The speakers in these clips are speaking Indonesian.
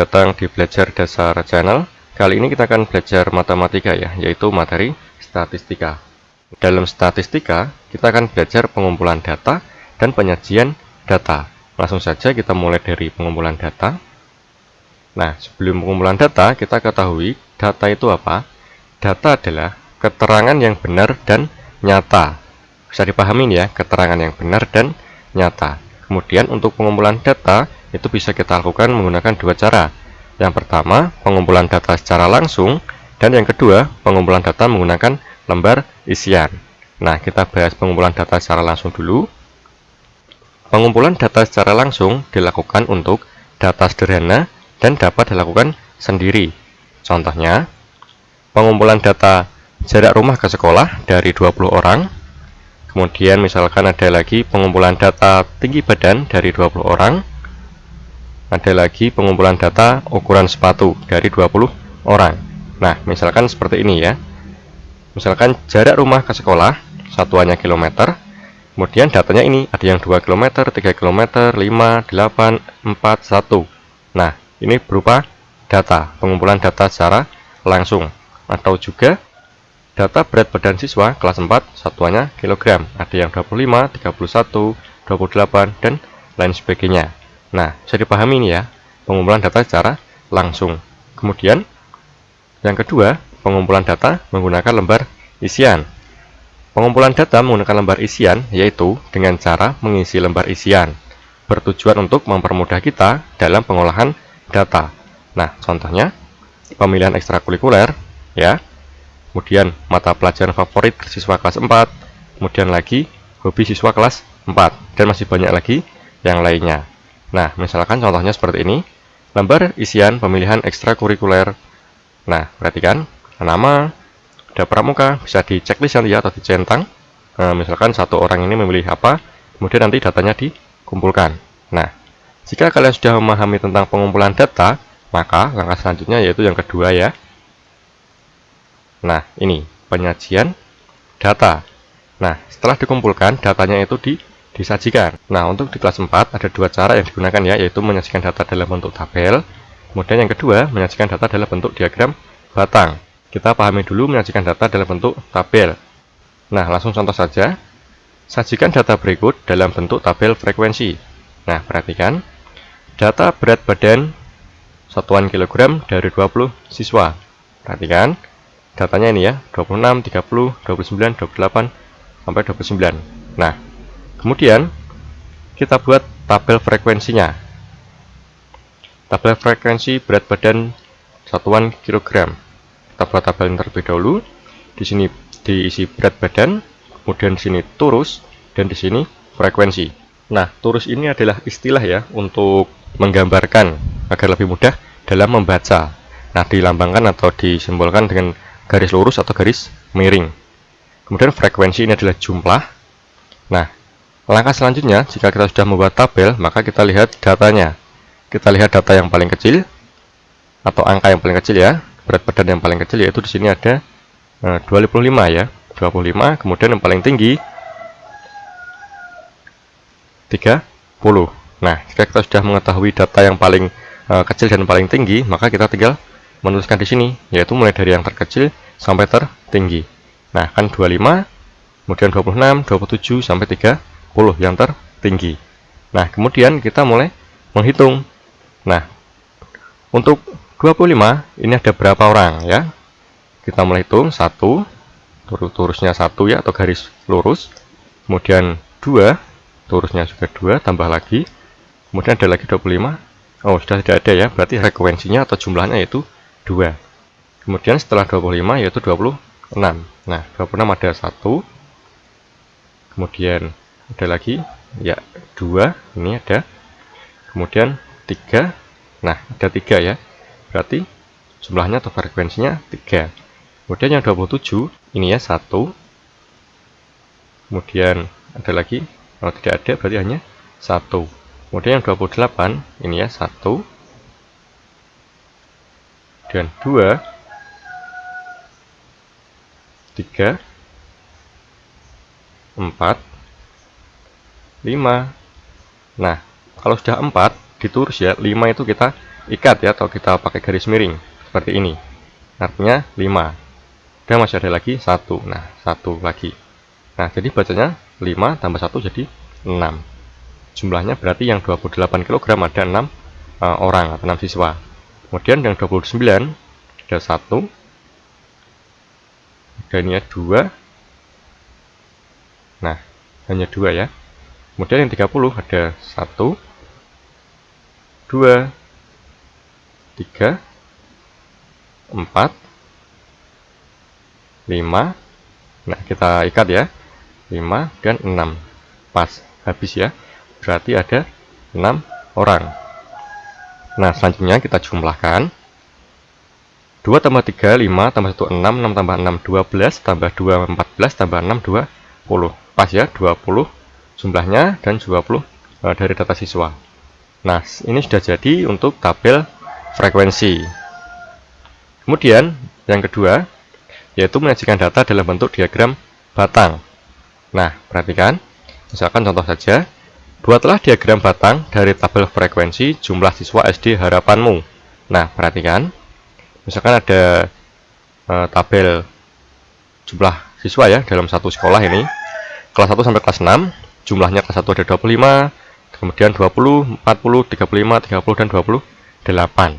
datang di Belajar Dasar Channel. Kali ini kita akan belajar matematika ya, yaitu materi statistika. Dalam statistika, kita akan belajar pengumpulan data dan penyajian data. Langsung saja kita mulai dari pengumpulan data. Nah, sebelum pengumpulan data, kita ketahui data itu apa? Data adalah keterangan yang benar dan nyata. Bisa dipahami ya, keterangan yang benar dan nyata. Kemudian untuk pengumpulan data, itu bisa kita lakukan menggunakan dua cara. Yang pertama, pengumpulan data secara langsung, dan yang kedua, pengumpulan data menggunakan lembar isian. Nah, kita bahas pengumpulan data secara langsung dulu. Pengumpulan data secara langsung dilakukan untuk data sederhana dan dapat dilakukan sendiri. Contohnya, pengumpulan data jarak rumah ke sekolah dari 20 orang. Kemudian misalkan ada lagi pengumpulan data tinggi badan dari 20 orang. Ada lagi pengumpulan data ukuran sepatu dari 20 orang. Nah, misalkan seperti ini ya. Misalkan jarak rumah ke sekolah, satuannya kilometer. Kemudian datanya ini, ada yang 2 km, 3 km, 5, 8, 4, 1. Nah, ini berupa data, pengumpulan data secara langsung. Atau juga data berat badan siswa kelas 4, satuannya kilogram. Ada yang 25, 31, 28, dan lain sebagainya. Nah, bisa dipahami ini ya, pengumpulan data secara langsung. Kemudian, yang kedua, pengumpulan data menggunakan lembar isian. Pengumpulan data menggunakan lembar isian, yaitu dengan cara mengisi lembar isian, bertujuan untuk mempermudah kita dalam pengolahan data. Nah, contohnya, pemilihan ekstrakurikuler, ya. Kemudian, mata pelajaran favorit siswa kelas 4, kemudian lagi, hobi siswa kelas 4, dan masih banyak lagi yang lainnya. Nah, misalkan contohnya seperti ini, lembar isian pemilihan ekstrakurikuler. Nah, perhatikan, nama, ada pramuka, bisa di checklist nanti ya, atau dicentang. Nah, misalkan satu orang ini memilih apa, kemudian nanti datanya dikumpulkan. Nah, jika kalian sudah memahami tentang pengumpulan data, maka langkah selanjutnya yaitu yang kedua ya. Nah, ini, penyajian data. Nah, setelah dikumpulkan, datanya itu disajikan. Nah, untuk di kelas 4 ada dua cara yang digunakan ya, yaitu menyajikan data dalam bentuk tabel. Kemudian yang kedua, menyajikan data dalam bentuk diagram batang. Kita pahami dulu menyajikan data dalam bentuk tabel. Nah, langsung contoh saja. Sajikan data berikut dalam bentuk tabel frekuensi. Nah, perhatikan. Data berat badan satuan kilogram dari 20 siswa. Perhatikan. Datanya ini ya, 26, 30, 29, 28, sampai 29. Nah, kemudian, kita buat tabel frekuensinya. Tabel frekuensi berat badan satuan kilogram. Kita buat tabel yang terlebih dahulu. Di sini diisi berat badan, kemudian di sini turus, dan di sini frekuensi. Nah, turus ini adalah istilah ya untuk menggambarkan agar lebih mudah dalam membaca. Nah, dilambangkan atau disimbolkan dengan garis lurus atau garis miring. Kemudian frekuensi ini adalah jumlah. Nah, langkah selanjutnya, jika kita sudah membuat tabel, maka kita lihat datanya. Kita lihat data yang paling kecil, atau angka yang paling kecil ya, berat badan yang paling kecil, yaitu di sini ada 25 ya, 25, kemudian yang paling tinggi 30. Nah, jika kita sudah mengetahui data yang paling kecil dan paling tinggi, maka kita tinggal menuliskan di sini, yaitu mulai dari yang terkecil sampai tertinggi. Nah, kan 25, kemudian 26, 27, sampai 30 yang tertinggi. Nah, kemudian kita mulai menghitung. Nah, untuk 25, ini ada berapa orang ya? Kita mulai hitung, 1, turusnya 1 ya, atau garis lurus. Kemudian 2, turusnya juga 2, tambah lagi. Kemudian ada lagi 25. Oh, sudah tidak ada ya, berarti frekuensinya atau jumlahnya yaitu 2. Kemudian setelah 25 yaitu 26. Nah, 26 ada 1. Kemudian ada lagi ya 2, ini ada. Kemudian 3. Nah, ada 3 ya. Berarti jumlahnya atau frekuensinya 3. Kemudian yang 27 ini ya 1. Kemudian ada lagi, kalau tidak ada berarti hanya 1. Kemudian yang 28 ini ya 1. Dan 2, 3, 4, 5. Nah, kalau sudah 4 diturus ya, 5 itu kita ikat ya, atau kita pakai garis miring seperti ini. Artinya 5. Dan masih ada lagi 1. Nah, 1 lagi. Nah, jadi bacanya 5 tambah 1 jadi 6. Jumlahnya berarti yang 28 kg ada 6 orang atau 6 siswa. Kemudian yang 29 ada 1. Dan ini 2. Nah, hanya 2 ya. Kemudian yang 30 ada 1, 2, 3, 4, 5. Nah, kita ikat ya. 5 dan 6. Pas, habis ya. Berarti ada 6 orang. Nah, selanjutnya kita jumlahkan. 2 tambah 3, 5 tambah 1, 6, 6 tambah 6, 12, tambah 2, 14, tambah 6, 20. Pas ya, 20 jumlahnya dan 20 dari data siswa. Nah, ini sudah jadi untuk tabel frekuensi. Kemudian, yang kedua, yaitu menyajikan data dalam bentuk diagram batang. Nah, perhatikan, misalkan contoh saja, buatlah diagram batang dari tabel frekuensi jumlah siswa SD harapanmu. Nah, perhatikan, misalkan ada tabel jumlah siswa ya dalam satu sekolah ini, kelas 1 sampai kelas 6, jumlahnya kelas 1 ada 25, kemudian 20, 40, 35, 30, dan 28.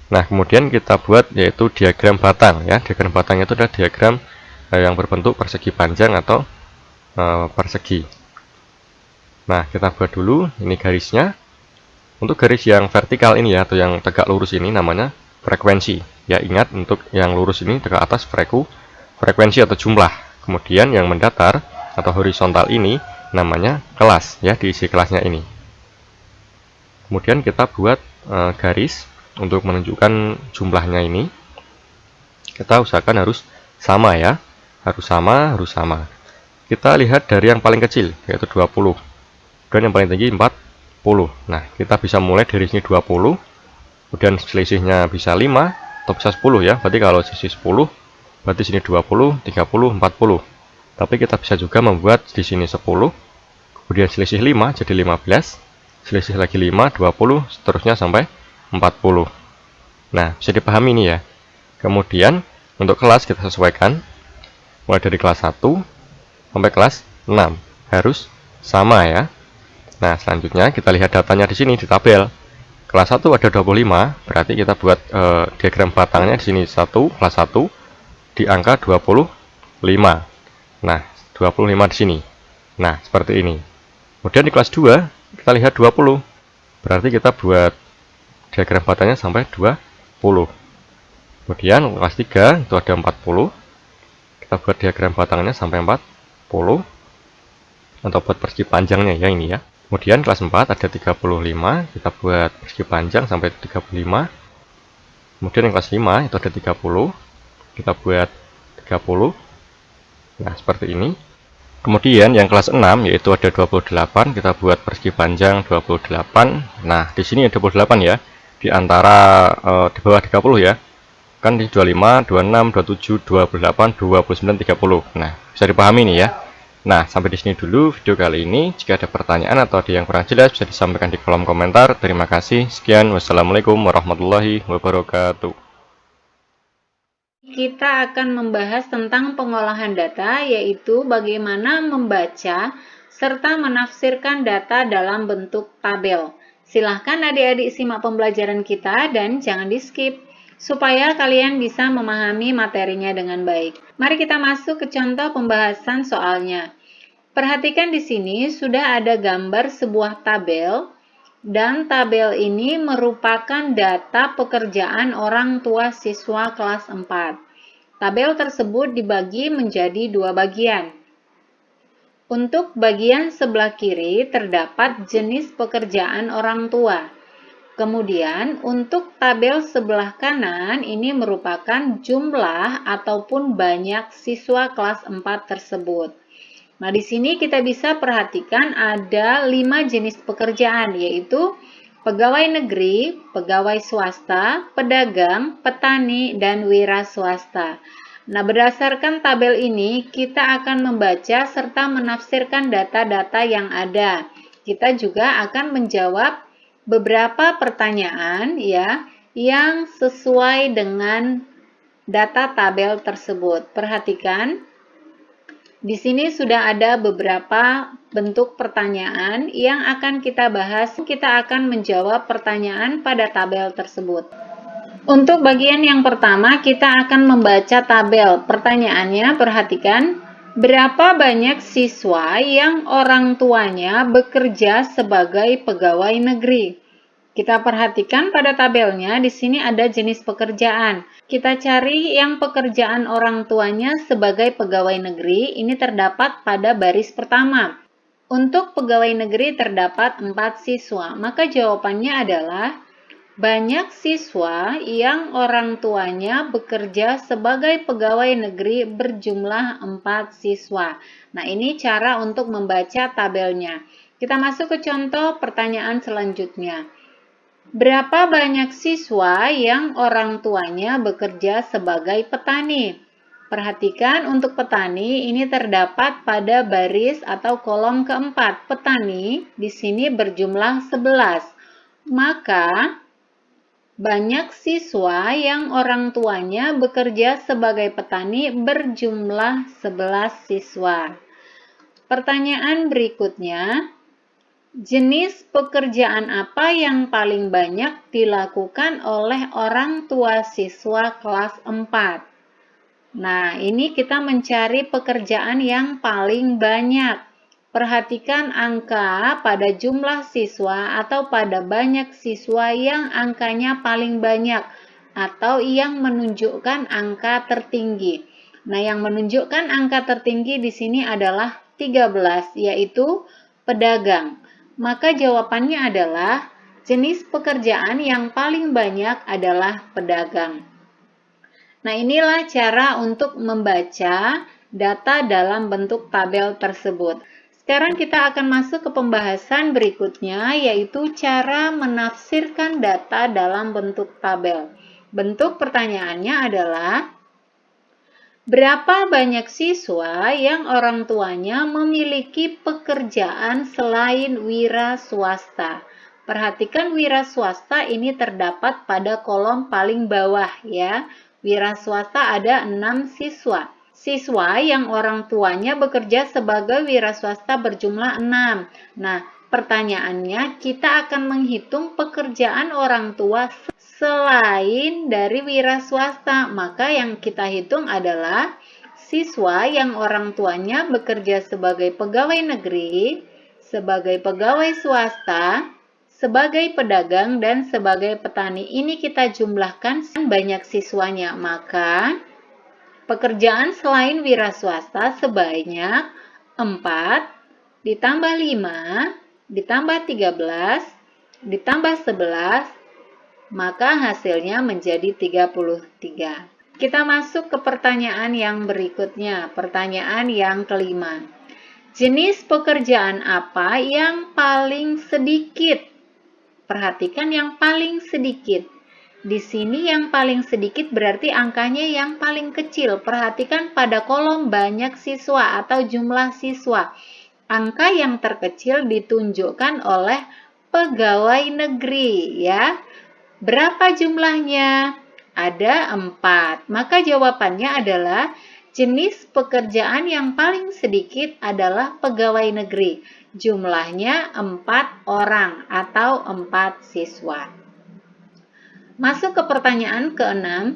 Nah, kemudian kita buat yaitu diagram batang ya. Diagram batang itu adalah diagram yang berbentuk persegi panjang atau persegi. Nah, kita buat dulu ini garisnya. Untuk garis yang vertikal ini ya, atau yang tegak lurus ini namanya frekuensi. Ya, ingat untuk yang lurus ini tegak atas frekuensi atau jumlah. Kemudian yang mendatar atau horizontal ini namanya kelas ya, diisi kelasnya ini. Kemudian kita buat garis untuk menunjukkan jumlahnya ini. Kita usahakan harus sama ya, harus sama. Kita lihat dari yang paling kecil yaitu 20 dan yang paling tinggi 40. Nah, kita bisa mulai dari sini 20, kemudian selisihnya bisa 5 atau bisa 10 ya. Berarti kalau sisi 10 berarti sini 20, 30, 40. Tapi kita bisa juga membuat di sini 10, kemudian selisih 5 jadi 15, selisih lagi 5, 20, seterusnya sampai 40. Nah, bisa dipahami ini ya. Kemudian untuk kelas kita sesuaikan mulai dari kelas 1 sampai kelas 6 harus sama ya. Nah, selanjutnya kita lihat datanya di sini di tabel. Kelas 1 ada 25, berarti kita buat diagram batangnya di sini 1, kelas 1 di angka 25. Nah, 25 di sini. Nah, seperti ini. Kemudian di kelas 2 kita lihat 20. Berarti kita buat diagram batangnya sampai 20. Kemudian kelas 3 itu ada 40. Kita buat diagram batangnya sampai 40. Atau buat persegi panjangnya ya ini ya. Kemudian kelas 4 ada 35. Kita buat persegi panjang sampai 35. Kemudian yang kelas 5 itu ada 30. Kita buat 30. Nah, seperti ini. Kemudian yang kelas 6 yaitu ada 28. Kita buat persegi panjang 28. Nah, di sini ada 28 ya. Di antara di bawah 30 ya. Kan di 25, 26, 27, 28, 29, 30. Nah, bisa dipahami nih ya. Nah, sampai di sini dulu video kali ini. Jika ada pertanyaan atau ada yang kurang jelas bisa disampaikan di kolom komentar. Terima kasih. Sekian. Wassalamualaikum warahmatullahi wabarakatuh. Kita akan membahas tentang pengolahan data, yaitu bagaimana membaca serta menafsirkan data dalam bentuk tabel. Silahkan adik-adik simak pembelajaran kita dan jangan di-skip, supaya kalian bisa memahami materinya dengan baik. Mari kita masuk ke contoh pembahasan soalnya. Perhatikan di sini sudah ada gambar sebuah tabel, dan tabel ini merupakan data pekerjaan orang tua siswa kelas 4. Tabel tersebut dibagi menjadi dua bagian. Untuk bagian sebelah kiri terdapat jenis pekerjaan orang tua. Kemudian untuk tabel sebelah kanan ini merupakan jumlah ataupun banyak siswa kelas 4 tersebut. Nah, di sini kita bisa perhatikan ada 5 jenis pekerjaan, yaitu pegawai negeri, pegawai swasta, pedagang, petani, dan wira swasta. Nah, berdasarkan tabel ini, kita akan membaca serta menafsirkan data-data yang ada. Kita juga akan menjawab beberapa pertanyaan ya yang sesuai dengan data tabel tersebut. Perhatikan, di sini sudah ada beberapa bentuk pertanyaan yang akan kita bahas. Kita akan menjawab pertanyaan pada tabel tersebut. Untuk bagian yang pertama, kita akan membaca tabel. Pertanyaannya, perhatikan, berapa banyak siswa yang orang tuanya bekerja sebagai pegawai negeri? Kita perhatikan pada tabelnya, di sini ada jenis pekerjaan. Kita cari yang pekerjaan orang tuanya sebagai pegawai negeri, ini terdapat pada baris pertama. Untuk pegawai negeri terdapat 4 siswa, maka jawabannya adalah banyak siswa yang orang tuanya bekerja sebagai pegawai negeri berjumlah 4 siswa. Nah, ini cara untuk membaca tabelnya. Kita masuk ke contoh pertanyaan selanjutnya. Berapa banyak siswa yang orang tuanya bekerja sebagai petani? Perhatikan untuk petani ini terdapat pada baris atau kolom keempat. Petani di sini berjumlah 11. Maka banyak siswa yang orang tuanya bekerja sebagai petani berjumlah 11 siswa. Pertanyaan berikutnya, jenis pekerjaan apa yang paling banyak dilakukan oleh orang tua siswa kelas 4? Nah, ini kita mencari pekerjaan yang paling banyak. Perhatikan angka pada jumlah siswa atau pada banyak siswa yang angkanya paling banyak atau yang menunjukkan angka tertinggi. Nah, yang menunjukkan angka tertinggi di sini adalah 13, yaitu pedagang. Maka jawabannya adalah jenis pekerjaan yang paling banyak adalah pedagang. Nah, inilah cara untuk membaca data dalam bentuk tabel tersebut. Sekarang kita akan masuk ke pembahasan berikutnya, yaitu cara menafsirkan data dalam bentuk tabel. Bentuk pertanyaannya adalah, berapa banyak siswa yang orang tuanya memiliki pekerjaan selain wira swasta? Perhatikan wira swasta ini terdapat pada kolom paling bawah ya. Wira swasta ada 6 siswa. Siswa yang orang tuanya bekerja sebagai wira swasta berjumlah 6. Nah, pertanyaannya kita akan menghitung pekerjaan orang tua selain dari wira swasta, maka yang kita hitung adalah siswa yang orang tuanya bekerja sebagai pegawai negeri, sebagai pegawai swasta, sebagai pedagang, dan sebagai petani. Ini kita jumlahkan banyak siswanya, maka pekerjaan selain wira swasta sebanyak 4, ditambah 5, ditambah 13, ditambah 11, maka hasilnya menjadi 33. Kita masuk ke pertanyaan yang berikutnya, pertanyaan yang kelima. Jenis pekerjaan apa yang paling sedikit? Perhatikan yang paling sedikit. Di sini yang paling sedikit berarti angkanya yang paling kecil. Perhatikan pada kolom banyak siswa atau jumlah siswa. Angka yang terkecil ditunjukkan oleh pegawai negeri ya. Berapa jumlahnya? Ada 4. Maka jawabannya adalah jenis pekerjaan yang paling sedikit adalah pegawai negeri. Jumlahnya 4 orang atau 4 siswa. Masuk ke pertanyaan ke-6.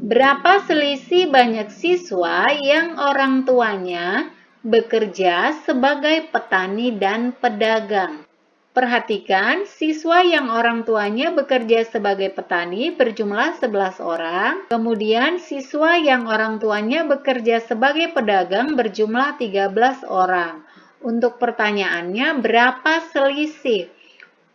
Berapa selisih banyak siswa yang orang tuanya bekerja sebagai petani dan pedagang? Perhatikan, siswa yang orang tuanya bekerja sebagai petani berjumlah 11 orang. Kemudian, siswa yang orang tuanya bekerja sebagai pedagang berjumlah 13 orang. Untuk pertanyaannya, berapa selisih?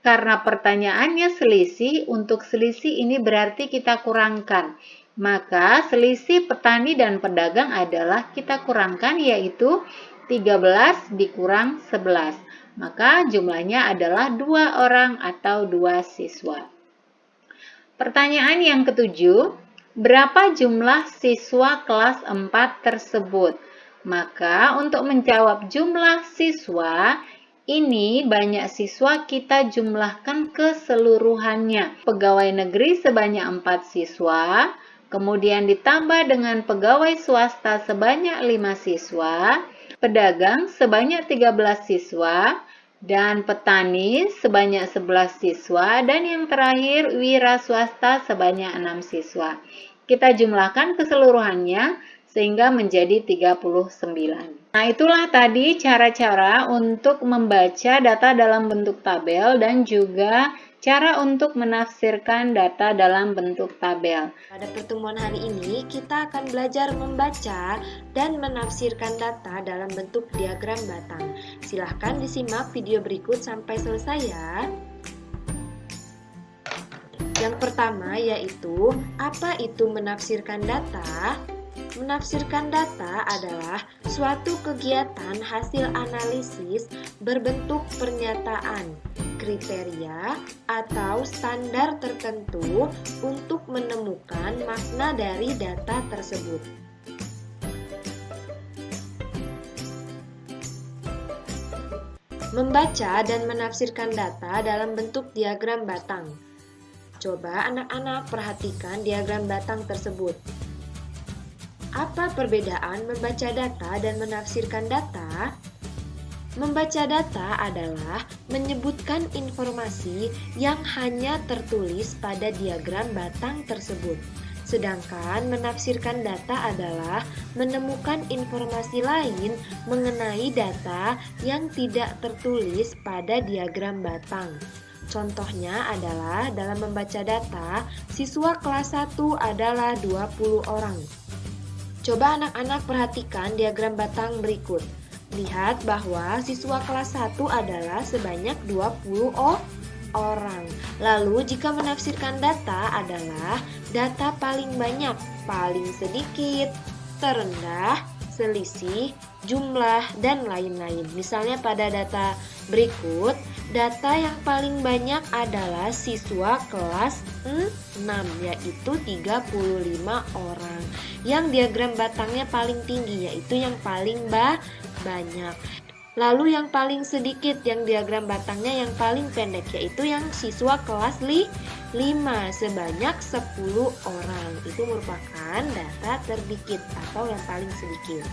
Karena pertanyaannya selisih, untuk selisih ini berarti kita kurangkan. Maka, selisih petani dan pedagang adalah kita kurangkan, yaitu 13 dikurang 11. Maka jumlahnya adalah 2 orang atau 2 siswa. Pertanyaan yang ketujuh, berapa jumlah siswa kelas 4 tersebut? Maka untuk menjawab jumlah siswa, Ini banyak siswa kita jumlahkan keseluruhannya. Pegawai negeri sebanyak 4 siswa, kemudian ditambah dengan pegawai swasta sebanyak 5 siswa, pedagang sebanyak 13 siswa, dan petani sebanyak 11 siswa, dan yang terakhir wira swasta sebanyak 6 siswa. Kita jumlahkan keseluruhannya sehingga menjadi 39. Nah, itulah tadi cara-cara untuk membaca data dalam bentuk tabel dan juga cara untuk menafsirkan data dalam bentuk tabel. Pada pertemuan hari ini, kita akan belajar membaca dan menafsirkan data dalam bentuk diagram batang. Silahkan disimak video berikut sampai selesai ya. Yang pertama yaitu, apa itu menafsirkan data? Menafsirkan data adalah suatu kegiatan hasil analisis berbentuk pernyataan, kriteria, atau standar tertentu untuk menemukan makna dari data tersebut. Membaca dan menafsirkan data dalam bentuk diagram batang. Coba anak-anak perhatikan diagram batang tersebut. Apa perbedaan membaca data dan menafsirkan data? Membaca data adalah menyebutkan informasi yang hanya tertulis pada diagram batang tersebut. Sedangkan menafsirkan data adalah menemukan informasi lain mengenai data yang tidak tertulis pada diagram batang. Contohnya adalah dalam membaca data, siswa kelas 1 adalah 20 orang. Coba anak-anak perhatikan diagram batang berikut. Lihat bahwa siswa kelas 1 adalah sebanyak 20 orang. Lalu jika menafsirkan data adalah data paling banyak, paling sedikit, terendah, selisih, jumlah, dan lain-lain. Misalnya pada data berikut, data yang paling banyak adalah siswa kelas 6, yaitu 35 orang. Yang diagram batangnya paling tinggi, yaitu yang paling banyak. Lalu yang paling sedikit, yang diagram batangnya yang paling pendek, yaitu yang siswa kelas 5, sebanyak 10 orang. Itu merupakan data terdikit atau yang paling sedikit.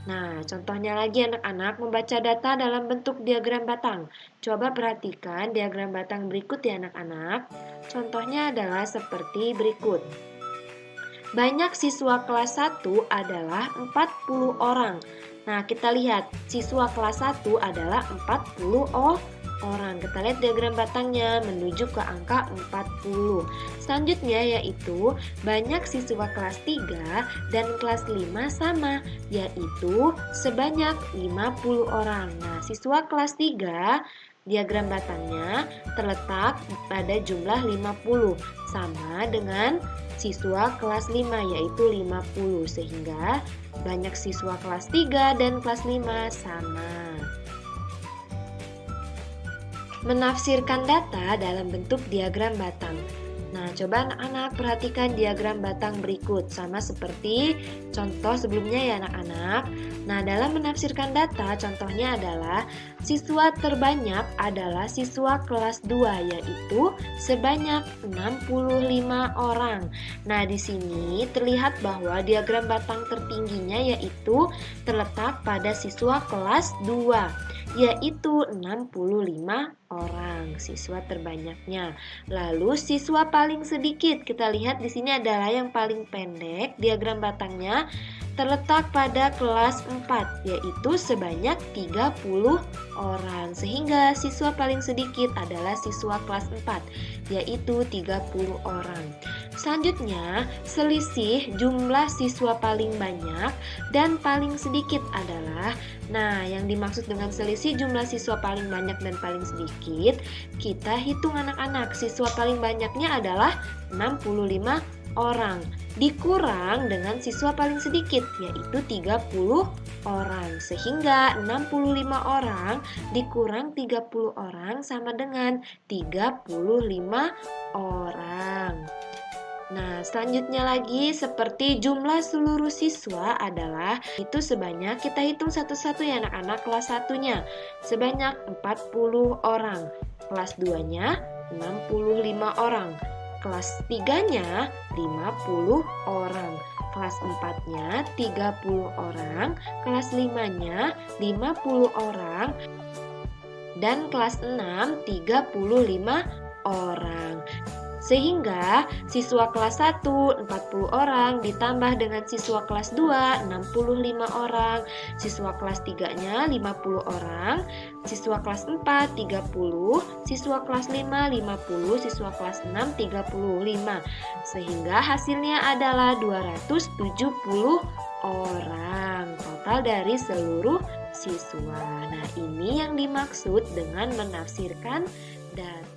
Nah, contohnya lagi anak-anak membaca data dalam bentuk diagram batang. Coba perhatikan diagram batang berikut ya anak-anak. Contohnya adalah seperti berikut. Banyak siswa kelas 1 adalah 40 orang. Nah, kita lihat siswa kelas 1 adalah 40 orang. Kita lihat diagram batangnya menuju ke angka 40. Selanjutnya yaitu banyak siswa kelas 3 dan kelas 5 sama, yaitu sebanyak 50 orang. Nah, siswa kelas 3 diagram batangnya terletak pada jumlah 50 sama dengan siswa kelas 5 yaitu 50, sehingga banyak siswa kelas 3 dan kelas 5 sama. Menafsirkan data dalam bentuk diagram batang. Nah, coba anak-anak perhatikan diagram batang berikut, sama seperti contoh sebelumnya ya anak-anak. Nah, dalam menafsirkan data, contohnya adalah siswa terbanyak adalah siswa kelas 2, yaitu sebanyak 65 orang. Nah, di sini terlihat bahwa diagram batang tertingginya yaitu terletak pada siswa kelas 2, yaitu 65 orang, siswa terbanyaknya. Lalu siswa paling sedikit, kita lihat di sini adalah yang paling pendek, diagram batangnya terletak pada kelas 4, yaitu sebanyak 30 orang. Sehingga siswa paling sedikit adalah siswa kelas 4, yaitu 30 orang. Selanjutnya, selisih jumlah siswa paling banyak dan paling sedikit adalah, nah yang dimaksud dengan selisih jumlah siswa paling banyak dan paling sedikit, kita hitung anak-anak. Siswa paling banyaknya adalah 65 orang, dikurang dengan siswa paling sedikit, yaitu 30 orang. Sehingga 65 orang dikurang 30 orang sama dengan 35 orang. Nah, selanjutnya lagi seperti jumlah seluruh siswa adalah itu sebanyak, kita hitung satu-satu ya anak-anak, kelas 1-nya sebanyak 40 orang, kelas 2-nya 65 orang, kelas 3-nya 50 orang, kelas 4-nya 30 orang, kelas 5-nya 50 orang, dan kelas 6 35 orang. Sehingga siswa kelas 1 40 orang ditambah dengan siswa kelas 2 65 orang, siswa kelas 3-nya 50 orang, siswa kelas 4 30, siswa kelas 5 50, siswa kelas 6 35. Sehingga hasilnya adalah 270 orang total dari seluruh siswa. Nah, ini yang dimaksud dengan menafsirkan data.